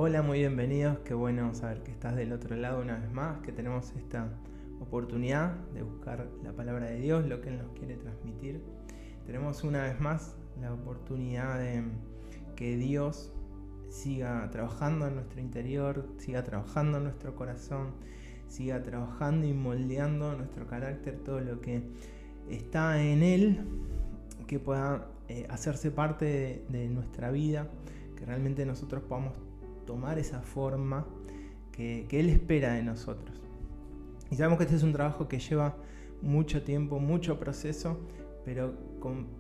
Hola, muy bienvenidos. Qué bueno saber que estás del otro lado una vez más, que tenemos esta oportunidad de buscar la palabra de Dios, lo que Él nos quiere transmitir. Tenemos una vez más la oportunidad de que Dios siga trabajando en nuestro interior, siga trabajando en nuestro corazón, siga trabajando y moldeando nuestro carácter, todo lo que está en Él, que pueda hacerse parte de nuestra vida, que realmente nosotros podamos tomar esa forma que Él espera de nosotros. Y sabemos que este es un trabajo que lleva mucho tiempo, mucho proceso, pero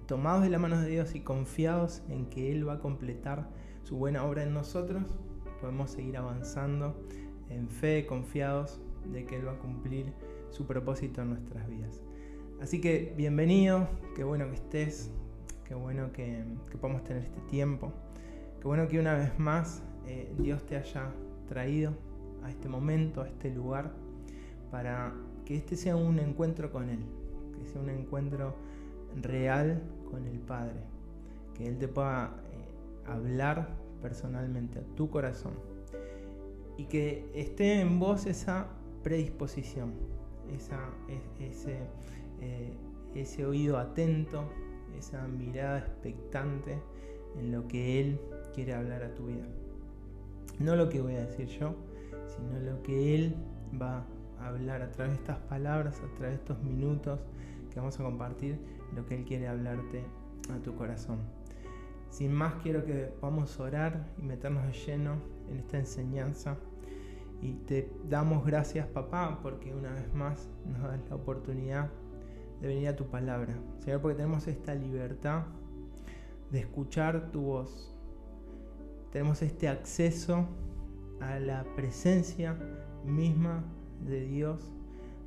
tomados de la mano de Dios y confiados en que Él va a completar su buena obra en nosotros, podemos seguir avanzando en fe, confiados de que Él va a cumplir su propósito en nuestras vidas. Así que bienvenido, qué bueno que estés, qué bueno que podamos tener este tiempo, qué bueno que una vez más Dios te haya traído a este momento, a este lugar, para que este sea un encuentro con Él, que sea un encuentro real con el Padre, que Él te pueda hablar personalmente a tu corazón y que esté en vos esa predisposición, ese oído atento, esa mirada expectante en lo que Él quiere hablar a tu vida. No lo que voy a decir yo, sino lo que Él va a hablar a través de estas palabras, a través de estos minutos que vamos a compartir, lo que Él quiere hablarte a tu corazón. Sin más, quiero que podamos orar y meternos de lleno en esta enseñanza. Y te damos gracias, papá, porque una vez más nos das la oportunidad de venir a tu palabra. Señor, porque tenemos esta libertad de escuchar tu voz. Tenemos este acceso a la presencia misma de Dios,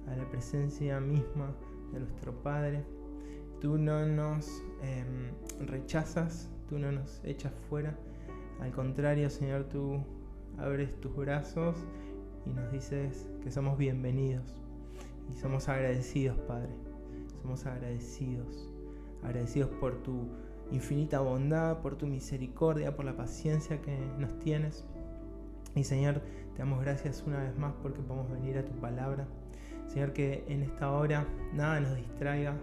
a la presencia misma de nuestro Padre. Tú no nos rechazas, tú no nos echas fuera. Al contrario, Señor, tú abres tus brazos y nos dices que somos bienvenidos. Y somos agradecidos, Padre. Somos agradecidos por tu infinita bondad, por tu misericordia, por la paciencia que nos tienes. Y Señor, te damos gracias una vez más porque podemos venir a tu palabra. Señor, que en esta hora nada nos distraiga,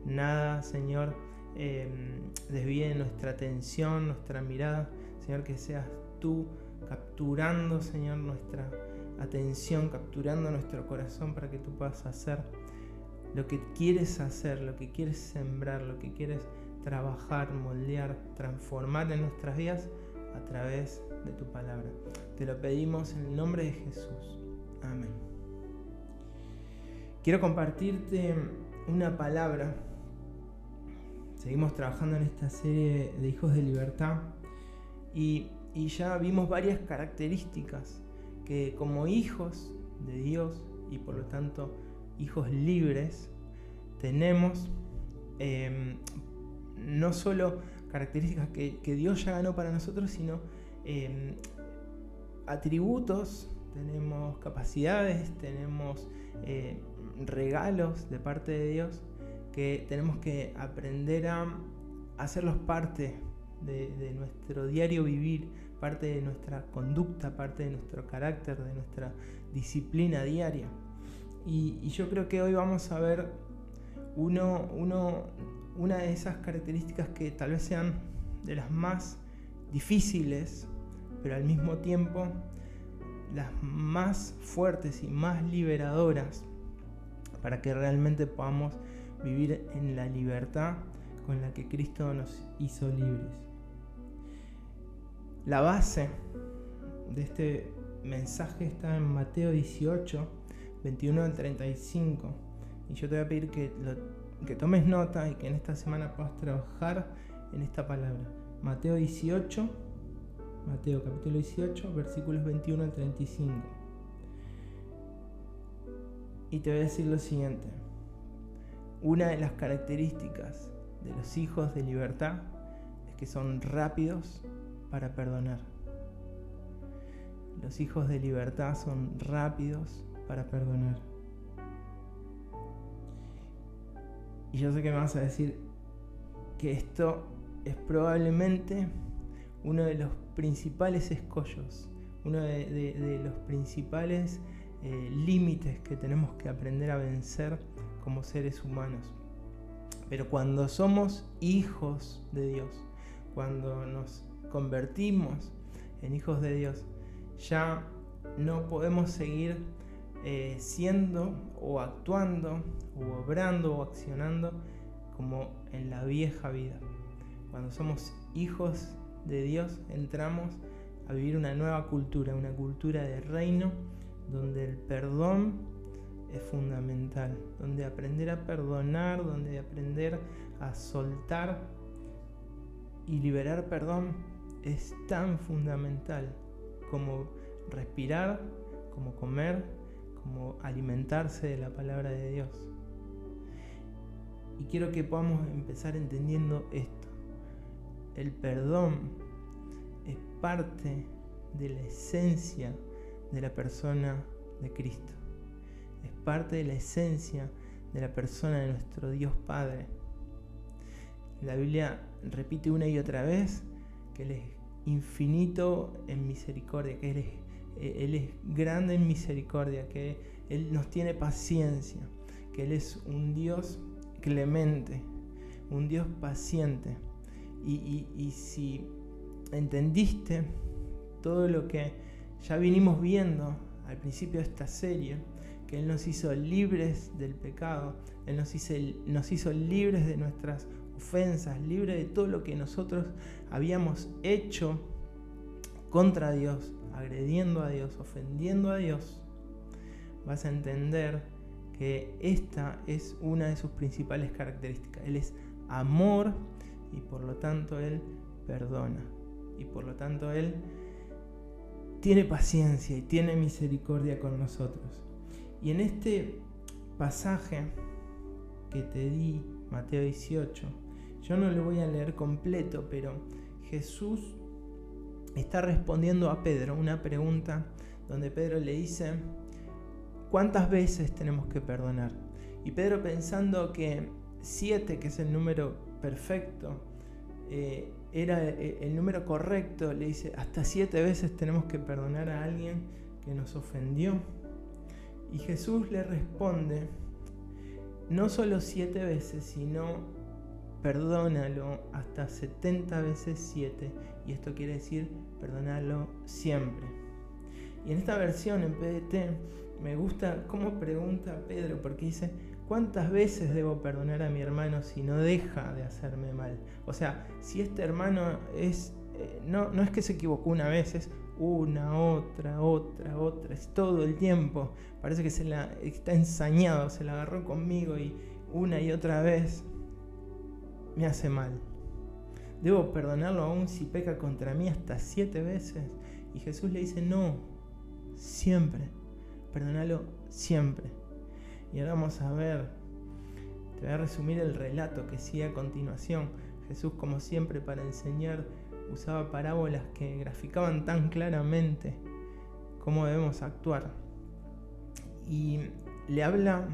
nada, Señor, desvíe nuestra atención, nuestra mirada. Señor, que seas tú capturando, Señor, nuestra atención, capturando nuestro corazón para que tú puedas hacer lo que quieres hacer, lo que quieres sembrar, lo que quieres trabajar, moldear, transformar en nuestras vidas a través de tu palabra. Te lo pedimos en el nombre de Jesús. Amén. Quiero compartirte una palabra. Seguimos trabajando en esta serie de Hijos de Libertad y ya vimos varias características que como hijos de Dios y por lo tanto hijos libres tenemos, no solo características que Dios ya ganó para nosotros, sino atributos, tenemos capacidades, tenemos regalos de parte de Dios que tenemos que aprender a hacerlos parte de nuestro diario vivir, parte de nuestra conducta, parte de nuestro carácter, de nuestra disciplina diaria. Y yo creo que hoy vamos a ver una de esas características que tal vez sean de las más difíciles, pero al mismo tiempo las más fuertes y más liberadoras para que realmente podamos vivir en la libertad con la que Cristo nos hizo libres. La base de este mensaje está en Mateo 18, 21 al 35. Y yo te voy a pedir que tomes nota y que en esta semana puedas trabajar en esta palabra. Mateo capítulo 18, versículos 21 al 35. Y te voy a decir lo siguiente. Una de las características de los hijos de libertad es que son rápidos para perdonar. Los hijos de libertad son rápidos para perdonar. Y yo sé que me vas a decir que esto es probablemente uno de los principales escollos, uno de los principales límites que tenemos que aprender a vencer como seres humanos. Pero cuando somos hijos de Dios, cuando nos convertimos en hijos de Dios, ya no podemos seguir siendo o actuando o obrando o accionando como en la vieja vida. Cuando somos hijos de Dios, entramos a vivir una nueva cultura, una cultura de reino, donde el perdón es fundamental, donde aprender a perdonar, donde aprender a soltar y liberar perdón es tan fundamental como respirar, como comer, como alimentarse de la palabra de Dios. Y quiero que podamos empezar entendiendo esto. El perdón es parte de la esencia de la persona de Cristo. Es parte de la esencia de la persona de nuestro Dios Padre. La Biblia repite una y otra vez que Él es infinito en misericordia, que Él es grande en misericordia, que Él nos tiene paciencia, que Él es un Dios clemente, un Dios paciente. Y si entendiste todo lo que ya vinimos viendo al principio de esta serie, que Él nos hizo libres del pecado, Él nos hizo libres de nuestras ofensas, libres de todo lo que nosotros habíamos hecho contra Dios, agrediendo a Dios, ofendiendo a Dios, vas a entender que esta es una de sus principales características. Él es amor y por lo tanto Él perdona. Y por lo tanto Él tiene paciencia y tiene misericordia con nosotros. Y en este pasaje que te di, Mateo 18, yo no lo voy a leer completo, pero Jesús está respondiendo a Pedro una pregunta donde Pedro le dice: ¿cuántas veces tenemos que perdonar? Y Pedro, pensando que 7, que es el número perfecto, era el número correcto, le dice: hasta 7 veces tenemos que perdonar a alguien que nos ofendió. Y Jesús le responde: no solo 7 veces, sino perdónalo hasta 70 veces 7. Y esto quiere decir perdonarlo siempre. Y en esta versión, en PDT, me gusta cómo pregunta Pedro, porque dice: ¿cuántas veces debo perdonar a mi hermano si no deja de hacerme mal? O sea, si este hermano es no es que se equivocó una vez, es una, otra, es todo el tiempo. Parece que está ensañado, se la agarró conmigo y una y otra vez me hace mal. ¿Debo perdonarlo aún si peca contra mí hasta 7 veces? Y Jesús le dice: no, siempre, perdónalo siempre. Y ahora vamos a ver, te voy a resumir el relato que sigue a continuación. Jesús, como siempre, para enseñar, usaba parábolas que graficaban tan claramente cómo debemos actuar. Y le habla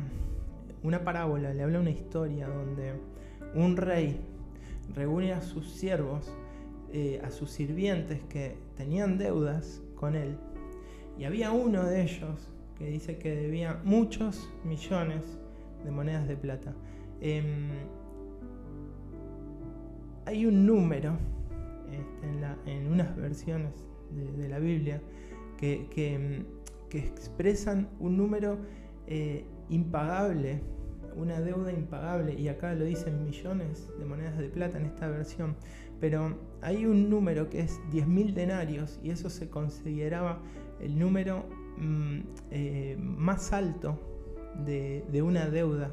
una parábola, le habla una historia donde un rey reúne a sus siervos, a sus sirvientes que tenían deudas con él. Y había uno de ellos que dice que debía muchos millones de monedas de plata. Hay un número en unas versiones de la Biblia que expresan un número impagable, una deuda impagable, y acá lo dicen millones de monedas de plata en esta versión, pero hay un número que es 10.000 denarios, y eso se consideraba el número más alto de una deuda,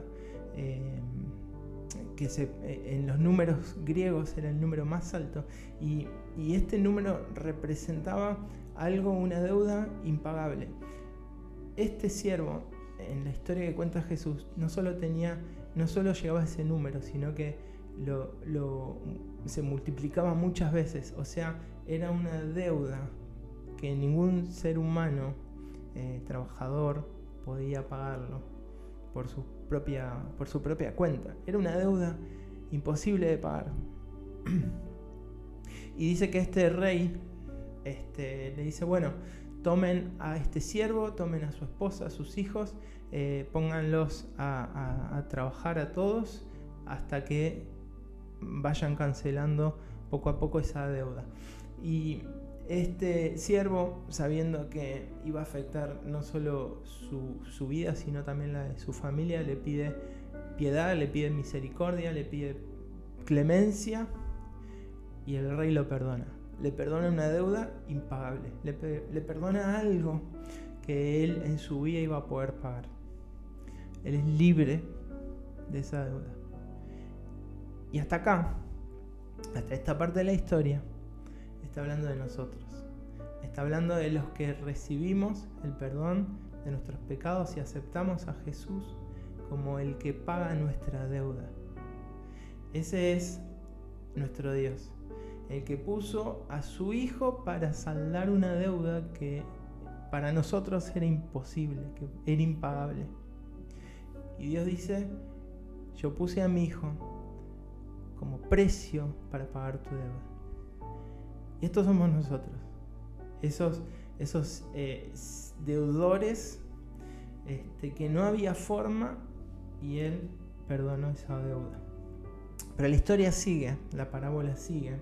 que en los números griegos era el número más alto, y este número representaba una deuda impagable. Este siervo, en la historia que cuenta Jesús, no solo llegaba a ese número, sino que se multiplicaba muchas veces. O sea, era una deuda que ningún ser humano trabajador podía pagarlo por su propia cuenta. Era una deuda imposible de pagar. Y dice que este rey le dice, bueno, tomen a este siervo, tomen a su esposa, a sus hijos, pónganlos a trabajar a todos hasta que vayan cancelando poco a poco esa deuda. Y este siervo, sabiendo que iba a afectar no solo su vida, sino también la de su familia, le pide piedad, le pide misericordia, le pide clemencia, y el rey lo perdona. Le perdona una deuda impagable, le perdona algo que él en su vida iba a poder pagar. Él es libre de esa deuda. Y hasta acá, hasta esta parte de la historia, está hablando de nosotros. Está hablando de los que recibimos el perdón de nuestros pecados y aceptamos a Jesús como el que paga nuestra deuda. Ese es nuestro Dios, el que puso a su Hijo para saldar una deuda que para nosotros era imposible, que era impagable. Y Dios dice, yo puse a mi Hijo como precio para pagar tu deuda. Y estos somos nosotros, esos deudores que no había forma, y Él perdonó esa deuda. Pero la historia sigue, la parábola sigue,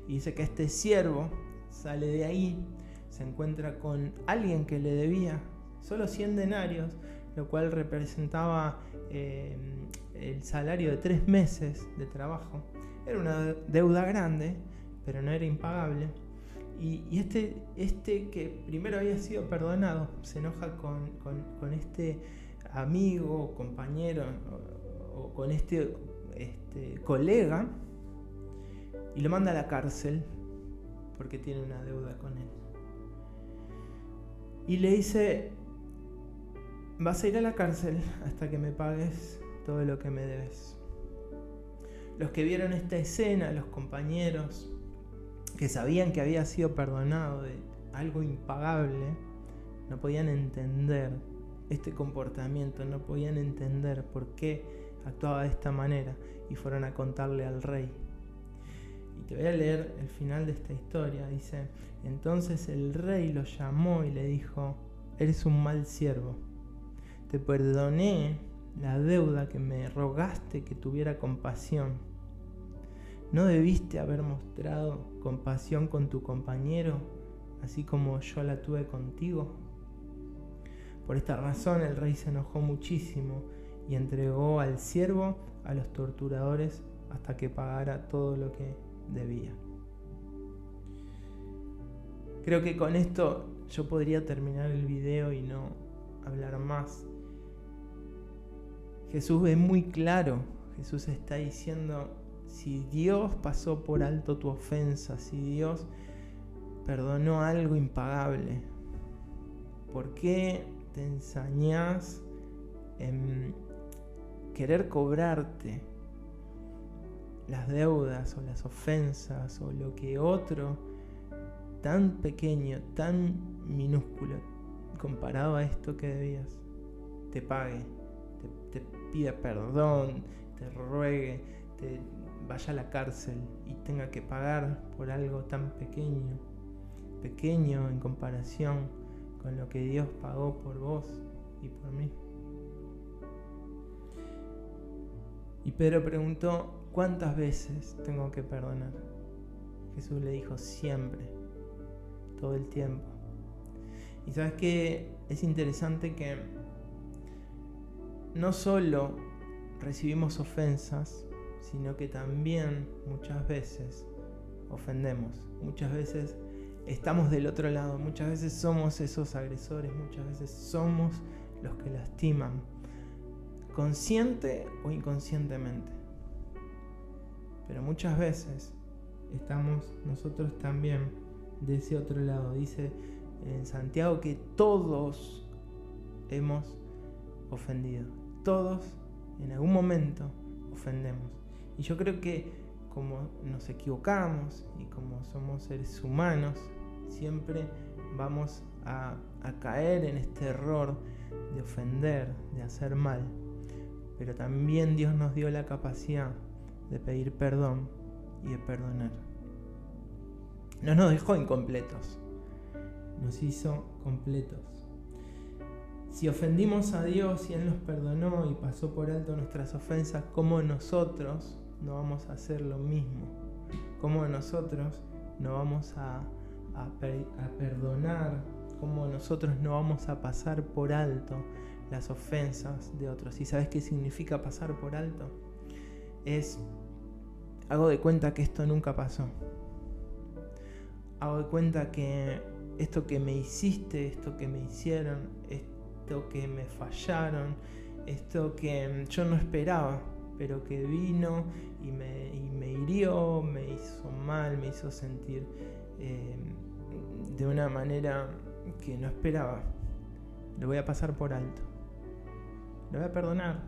y dice que este siervo sale de ahí, se encuentra con alguien que le debía solo 100 denarios, lo cual representaba el salario de 3 meses de trabajo. Era una deuda grande, pero no era impagable. Y este que primero había sido perdonado se enoja con este amigo, compañero o con este colega, y lo manda a la cárcel porque tiene una deuda con él. Y le dice, vas a ir a la cárcel hasta que me pagues todo lo que me debes. Los que vieron esta escena, los compañeros que sabían que había sido perdonado de algo impagable, no podían entender este comportamiento, no podían entender por qué actuaba de esta manera, y fueron a contarle al rey. Y te voy a leer el final de esta historia. Dice, entonces el rey lo llamó y le dijo, eres un mal siervo, te perdoné la deuda que me rogaste que tuviera compasión. ¿No debiste haber mostrado compasión con tu compañero, así como yo la tuve contigo? Por esta razón el rey se enojó muchísimo y entregó al siervo a los torturadores hasta que pagara todo lo que debía. Creo que con esto yo podría terminar el video y no hablar más. Jesús es muy claro. Jesús está diciendo, si Dios pasó por alto tu ofensa, si Dios perdonó algo impagable, ¿por qué te ensañás en querer cobrarte las deudas o las ofensas o lo que otro tan pequeño, tan minúsculo comparado a esto que debías te pague, te pida perdón, te ruegue, te vaya a la cárcel y tenga que pagar por algo tan pequeño en comparación con lo que Dios pagó por vos y por mí? Y Pedro preguntó, ¿cuántas veces tengo que perdonar? Jesús le dijo, siempre, todo el tiempo. Y sabes que es interesante que no solo recibimos ofensas, sino que también muchas veces ofendemos, muchas veces estamos del otro lado, muchas veces somos esos agresores, muchas veces somos los que lastiman, consciente o inconscientemente. Pero muchas veces estamos nosotros también de ese otro lado. Dice en Santiago que todos hemos ofendido, todos en algún momento ofendemos. Y yo creo que como nos equivocamos y como somos seres humanos, siempre vamos a caer en este error de ofender, de hacer mal. Pero también Dios nos dio la capacidad de pedir perdón y de perdonar. No nos dejó incompletos, nos hizo completos. Si ofendimos a Dios y Él nos perdonó y pasó por alto nuestras ofensas, ¿cómo nosotros no vamos a hacer lo mismo? ¿Cómo nosotros no vamos a perdonar? ¿Cómo nosotros no vamos a pasar por alto las ofensas de otros? ¿Y sabes qué significa pasar por alto? Hago de cuenta que esto nunca pasó. Hago de cuenta que esto que me hiciste, esto que me hicieron, esto que me fallaron, esto que yo no esperaba, pero que vino y me hirió, me hizo mal, me hizo sentir de una manera que no esperaba. Lo voy a pasar por alto. Lo voy a perdonar,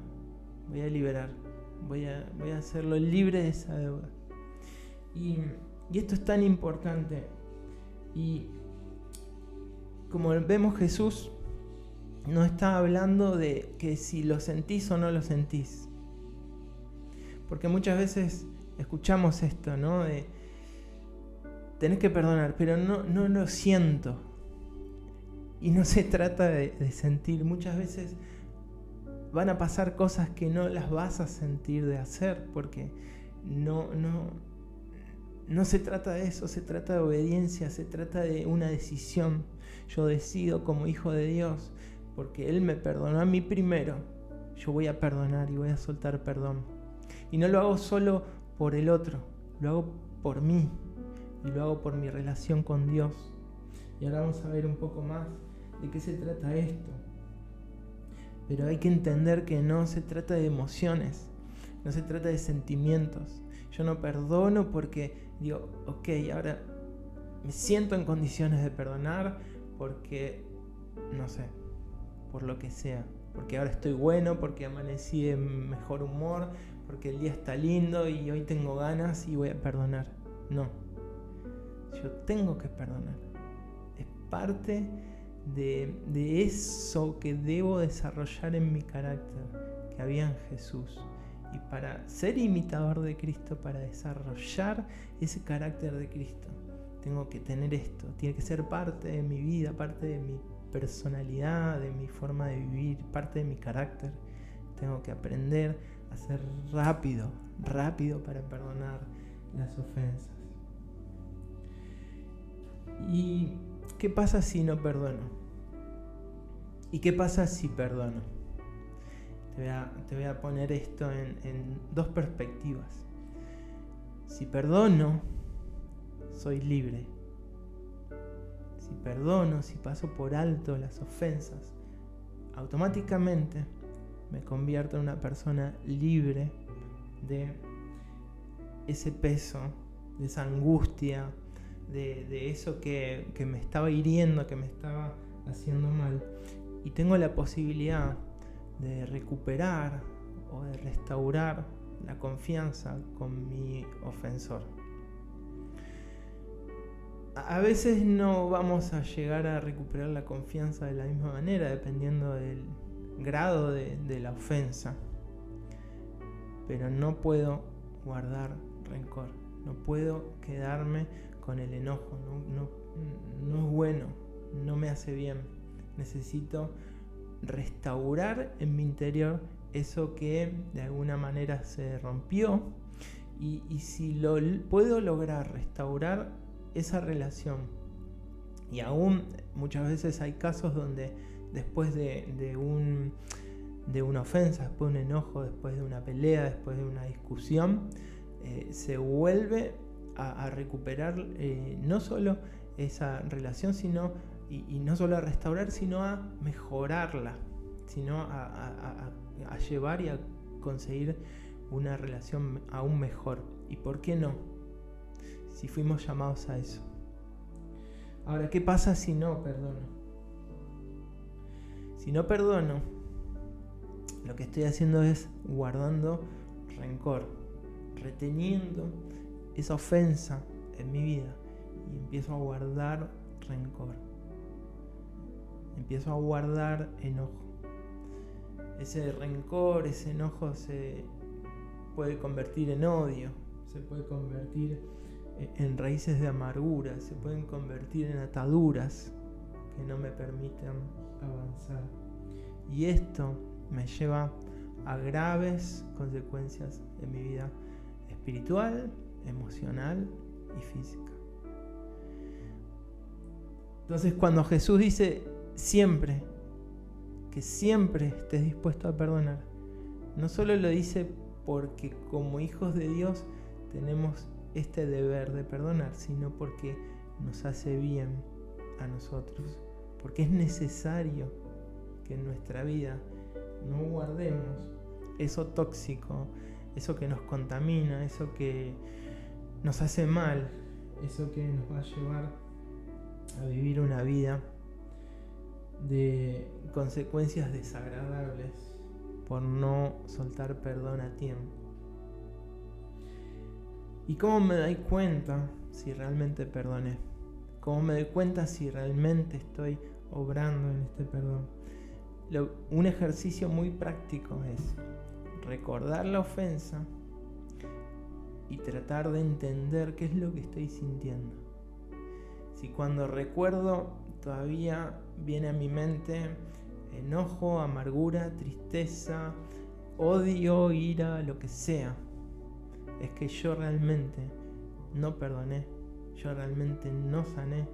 voy a liberar, voy a hacerlo libre de esa deuda. Y esto es tan importante. Y como vemos, Jesús no está hablando de que si lo sentís o no lo sentís. Porque muchas veces escuchamos esto, ¿no? De tenés que perdonar, pero no lo siento. Y no se trata de sentir. Muchas veces van a pasar cosas que no las vas a sentir de hacer, porque no se trata de eso, se trata de obediencia, se trata de una decisión. Yo decido como hijo de Dios, porque Él me perdonó a mí primero, yo voy a perdonar y voy a soltar perdón. Y no lo hago solo por el otro, lo hago por mí y lo hago por mi relación con Dios. Y ahora vamos a ver un poco más de qué se trata esto. Pero hay que entender que no se trata de emociones, no se trata de sentimientos. Yo no perdono porque digo, ok, ahora me siento en condiciones de perdonar porque, no sé, por lo que sea. Porque ahora estoy bueno, porque amanecí en mejor humor, porque el día está lindo y hoy tengo ganas y voy a perdonar. No, yo tengo que perdonar. Es parte de eso que debo desarrollar en mi carácter que había en Jesús. Y para ser imitador de Cristo, para desarrollar ese carácter de Cristo, tengo que tener esto. Tiene que ser parte de mi vida, parte de mi personalidad, de mi forma de vivir, parte de mi carácter. Tengo que aprender a ser rápido para perdonar las ofensas. ¿Y qué pasa si no perdono? ¿Y qué pasa si perdono? Te voy a poner esto en dos perspectivas. Si perdono, soy libre. Si perdono, si paso por alto las ofensas, automáticamente me convierto en una persona libre de ese peso, de esa angustia, de eso que me estaba hiriendo, que me estaba haciendo mal. Y tengo la posibilidad de recuperar o de restaurar la confianza con mi ofensor. A veces no vamos a llegar a recuperar la confianza de la misma manera, dependiendo del grado de la ofensa. Pero no puedo guardar rencor, no puedo quedarme con el enojo, no es bueno, no me hace bien. Necesito restaurar en mi interior eso que de alguna manera se rompió, y si lo puedo lograr restaurar esa relación, y aún muchas veces hay casos donde después de una ofensa, después de un enojo, después de una pelea, después de una discusión, se vuelve a recuperar no solo esa relación, sino y no solo a restaurar, sino a mejorarla, sino a llevar y a conseguir una relación aún mejor. ¿Y por qué no? Si fuimos llamados a eso. Ahora, ¿qué pasa si no perdono? Si no perdono, lo que estoy haciendo es guardando rencor, reteniendo esa ofensa en mi vida, y empiezo a guardar rencor. Empiezo a guardar enojo. Ese rencor, ese enojo se puede convertir en odio, se puede convertir en raíces de amargura, se pueden convertir en ataduras que no me permitan avanzar. Y esto me lleva a graves consecuencias en mi vida espiritual, emocional y física. Entonces, cuando Jesús dice siempre, que siempre estés dispuesto a perdonar, no solo lo dice porque como hijos de Dios tenemos este deber de perdonar, sino porque nos hace bien a nosotros, porque es necesario que en nuestra vida no guardemos eso tóxico, eso que nos contamina, eso que nos hace mal, eso que nos va a llevar a vivir una vida de consecuencias desagradables por no soltar perdón a tiempo. ¿Y cómo me doy cuenta si realmente perdoné? ¿Cómo me doy cuenta si realmente estoy obrando en este perdón? Un ejercicio muy práctico es recordar la ofensa y tratar de entender qué es lo que estoy sintiendo. Si cuando recuerdo todavía viene a mi mente enojo, amargura, tristeza, odio, ira, lo que sea, es que yo realmente no perdoné, yo realmente no sané.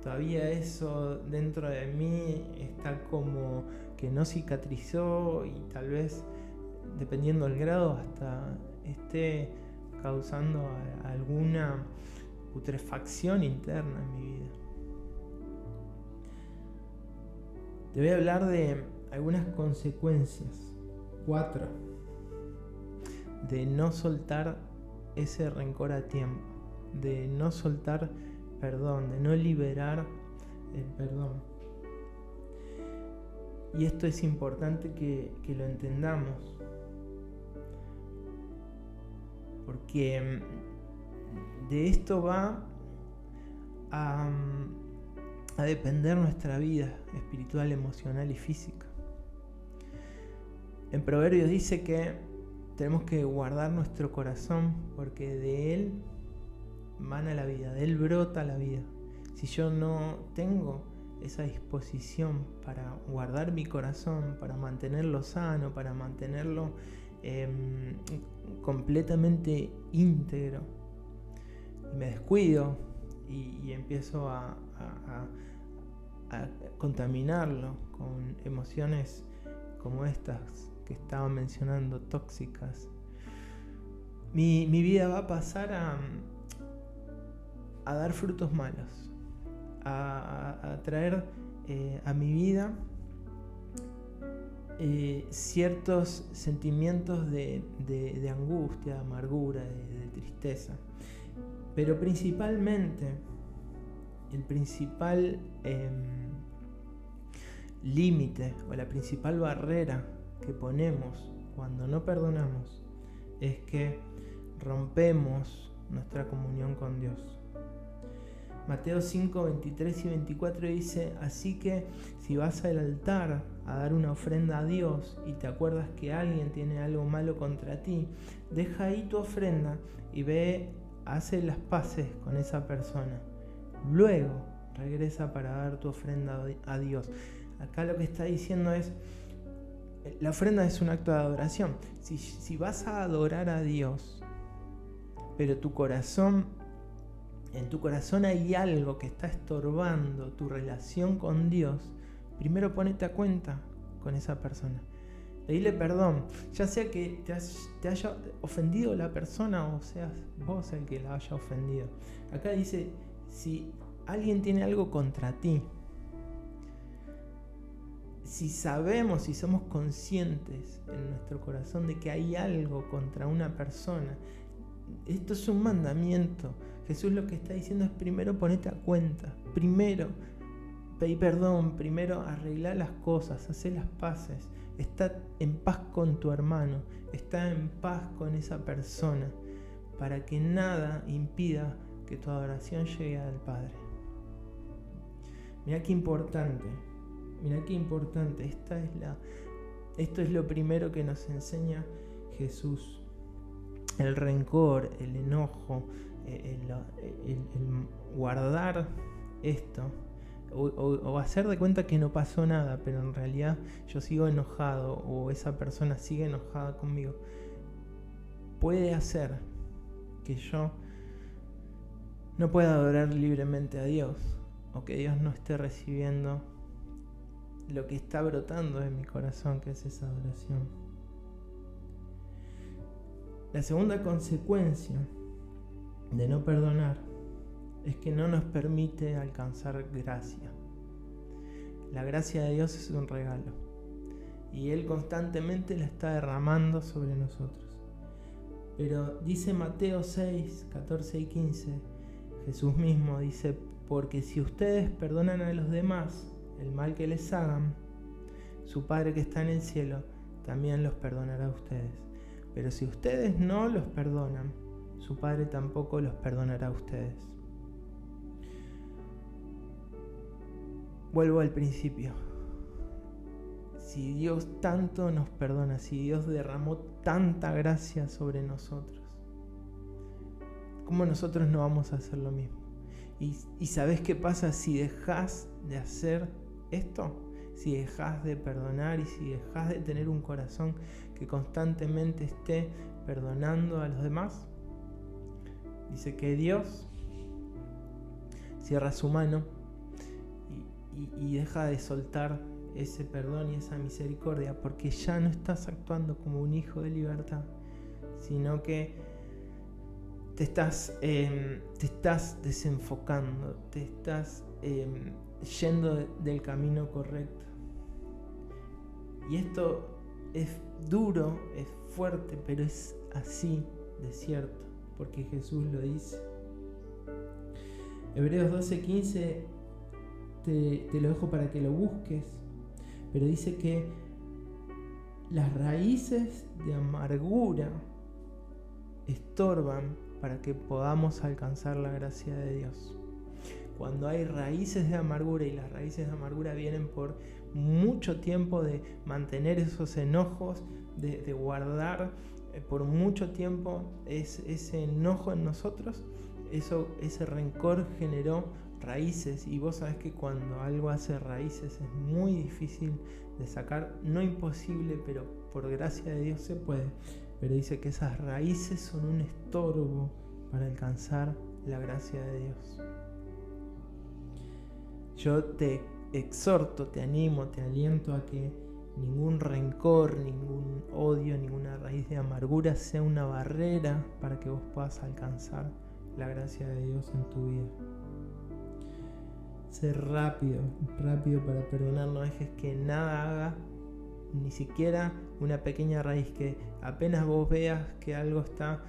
Todavía eso dentro de mí está como que no cicatrizó y tal vez, dependiendo del grado, hasta esté causando alguna putrefacción interna en mi vida. Te voy a hablar de algunas consecuencias, 4, de no soltar ese rencor a tiempo, de no soltar perdón, de no liberar el perdón. Y esto es importante que lo entendamos, porque de esto va a depender nuestra vida espiritual, emocional y física. En Proverbios dice que tenemos que guardar nuestro corazón porque de él mana la vida, de él brota la vida. Si yo no tengo esa disposición para guardar mi corazón, para mantenerlo sano, para mantenerlo completamente íntegro, y me descuido y empiezo a contaminarlo con emociones como estas que estaba mencionando, tóxicas, mi vida va a pasar a dar frutos malos, a traer a mi vida ciertos sentimientos de angustia, de amargura, de tristeza. Pero principalmente, el principal límite o la principal barrera que ponemos cuando no perdonamos es que rompemos nuestra comunión con Dios. Mateo 5, 23 y 24 dice: así que si vas al altar a dar una ofrenda a Dios y te acuerdas que alguien tiene algo malo contra ti, deja ahí tu ofrenda y ve, hace las paces con esa persona. Luego regresa para dar tu ofrenda a Dios. Acá lo que está diciendo es, la ofrenda es un acto de adoración. Si vas a adorar a Dios, pero en tu corazón hay algo que está estorbando tu relación con Dios, primero ponete a cuenta con esa persona. Pedile perdón, ya sea que te haya ofendido la persona o seas vos el que la haya ofendido. Acá dice, si alguien tiene algo contra ti, si sabemos, si somos conscientes en nuestro corazón de que hay algo contra una persona, esto es un mandamiento. Jesús lo que está diciendo es primero ponete a cuenta, primero pedí perdón, primero arregla las cosas, hacé las paces, está en paz con tu hermano, está en paz con esa persona, para que nada impida que tu adoración llegue al Padre. Mirá qué importante, esto es lo primero que nos enseña Jesús. El rencor, el enojo, el guardar esto o hacer de cuenta que no pasó nada, pero en realidad yo sigo enojado o esa persona sigue enojada conmigo, puede hacer que yo no pueda adorar libremente a Dios, o que Dios no esté recibiendo lo que está brotando en mi corazón, que es esa adoración. La segunda consecuencia de no perdonar es que no nos permite alcanzar gracia. La gracia de Dios es un regalo y Él constantemente la está derramando sobre nosotros. Pero dice Mateo 6, 14 y 15, Jesús mismo dice: porque si ustedes perdonan a los demás el mal que les hagan, su Padre que está en el cielo también los perdonará a ustedes. Pero si ustedes no los perdonan, su Padre tampoco los perdonará a ustedes. Vuelvo al principio. Si Dios tanto nos perdona, si Dios derramó tanta gracia sobre nosotros, ¿cómo nosotros no vamos a hacer lo mismo? ¿Y sabes qué pasa si dejas de hacer esto? Si dejas de perdonar y si dejas de tener un corazón que constantemente esté perdonando a los demás. Dice que Dios cierra su mano y deja de soltar ese perdón y esa misericordia, porque ya no estás actuando como un hijo de libertad, sino que te estás desenfocando, te estás yendo del camino correcto. Y esto es duro, es fuerte, pero es así de cierto, porque Jesús lo dice. Hebreos 12:15 te lo dejo para que lo busques, pero dice que las raíces de amargura estorban para que podamos alcanzar la gracia de Dios. Cuando hay raíces de amargura, y las raíces de amargura vienen por mucho tiempo de mantener esos enojos, de guardar por mucho tiempo ese enojo en nosotros, ese rencor generó raíces, y vos sabés que cuando algo hace raíces es muy difícil de sacar, no imposible, pero por gracia de Dios se puede. Pero dice que esas raíces son un estorbo para alcanzar la gracia de Dios. Yo te exhorto, te animo, te aliento a que ningún rencor, ningún odio, ninguna raíz de amargura sea una barrera para que vos puedas alcanzar la gracia de Dios en tu vida. Sé rápido para perdonar, no dejes que nada haga, ni siquiera una pequeña raíz, que apenas vos veas que algo está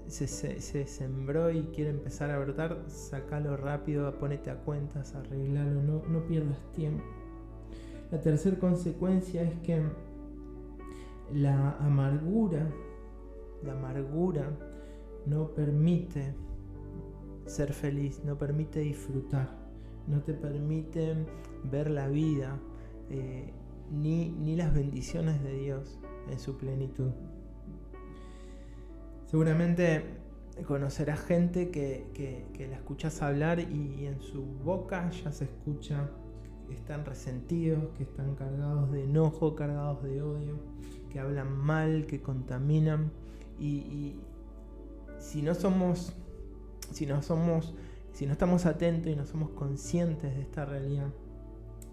se sembró y quiere empezar a brotar, sacalo rápido, ponete a cuentas, arreglalo, no pierdas tiempo. La tercera consecuencia es que la amargura no permite ser feliz, no permite disfrutar, no te permite ver la vida ni las bendiciones de Dios en su plenitud. Seguramente conocerás gente que la escuchas hablar y en su boca ya se escucha que están resentidos, que están cargados de enojo, cargados de odio, que hablan mal, que contaminan, y si no estamos atentos y no somos conscientes de esta realidad,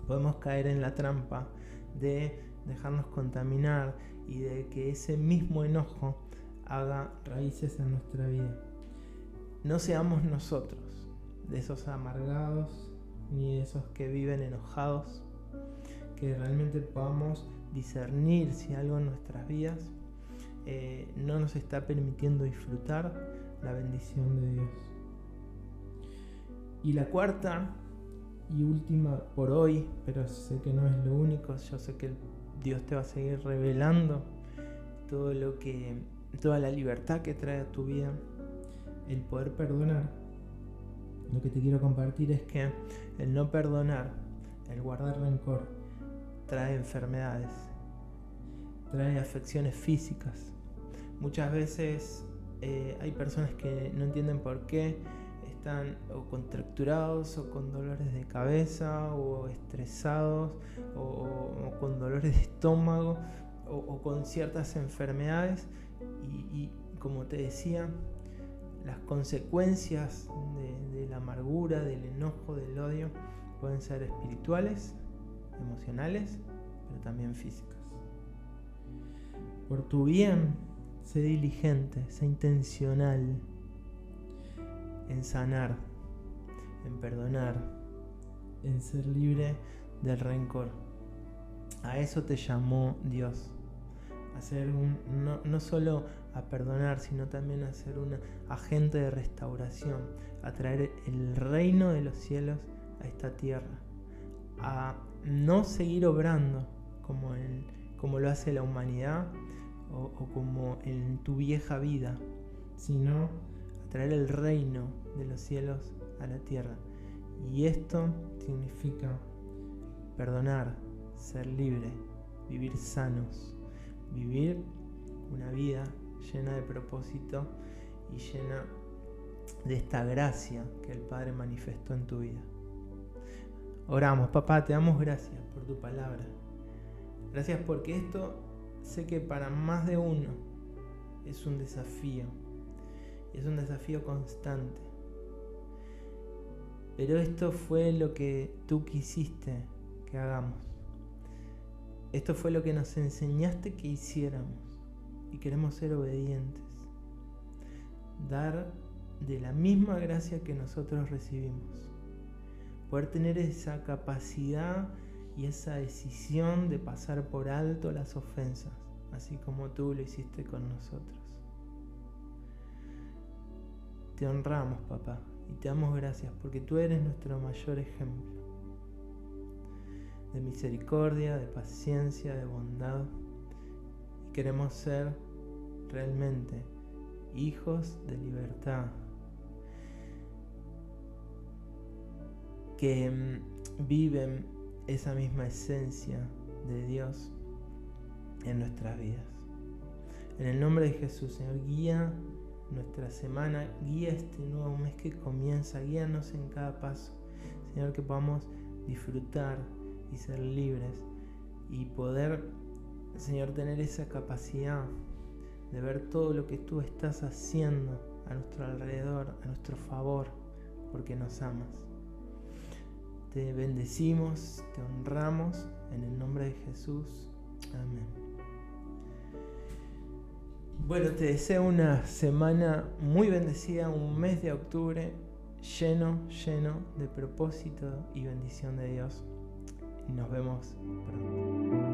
podemos caer en la trampa de dejarnos contaminar y de que ese mismo enojo haga raíces en nuestra vida. No seamos nosotros de esos amargados ni de esos que viven enojados, que realmente podamos discernir si algo en nuestras vidas no nos está permitiendo disfrutar la bendición de Dios. Y la cuarta y última por hoy, pero sé que no es lo único, yo sé que Dios te va a seguir revelando toda la libertad que trae a tu vida el poder perdonar. Lo que te quiero compartir es que el no perdonar, el guardar rencor, trae enfermedades, trae afecciones físicas. Muchas veces hay personas que no entienden por qué están o contracturados o con dolores de cabeza o estresados o con dolores de estómago o con ciertas enfermedades y como te decía, las consecuencias de la amargura, del enojo, del odio pueden ser espirituales, emocionales, pero también físicas. Por tu bien, sé diligente, sé intencional en sanar, en perdonar, en ser libre del rencor. A eso te llamó Dios. A ser no solo a perdonar, sino también a ser un agente de restauración, a traer el reino de los cielos a esta tierra, a no seguir obrando como lo hace la humanidad o como en tu vieja vida, sino a traer el reino de los cielos a la tierra. Y esto significa perdonar, ser libre, vivir sanos, vivir una vida llena de propósito y llena de esta gracia que el Padre manifestó en tu vida. Oramos. Papá, te damos gracias por tu palabra. Gracias porque esto sé que para más de uno es un desafío. Es un desafío constante. Pero esto fue lo que tú quisiste que hagamos. Esto fue lo que nos enseñaste que hiciéramos. Y queremos ser obedientes. Dar de la misma gracia que nosotros recibimos. Poder tener esa capacidad y esa decisión de pasar por alto las ofensas, así como tú lo hiciste con nosotros. Te honramos, papá, y te damos gracias porque tú eres nuestro mayor ejemplo de misericordia, de paciencia, de bondad, y queremos ser realmente hijos de libertad, que viven esa misma esencia de Dios en nuestras vidas. En el nombre de Jesús, Señor, guía nuestra semana, guía este nuevo mes que comienza, guíanos en cada paso, Señor, que podamos disfrutar y ser libres y poder, Señor, tener esa capacidad de ver todo lo que tú estás haciendo a nuestro alrededor, a nuestro favor, porque nos amas. Te bendecimos, te honramos, en el nombre de Jesús. Amén. Bueno, te deseo una semana muy bendecida, un mes de octubre lleno de propósito y bendición de Dios. Y nos vemos pronto.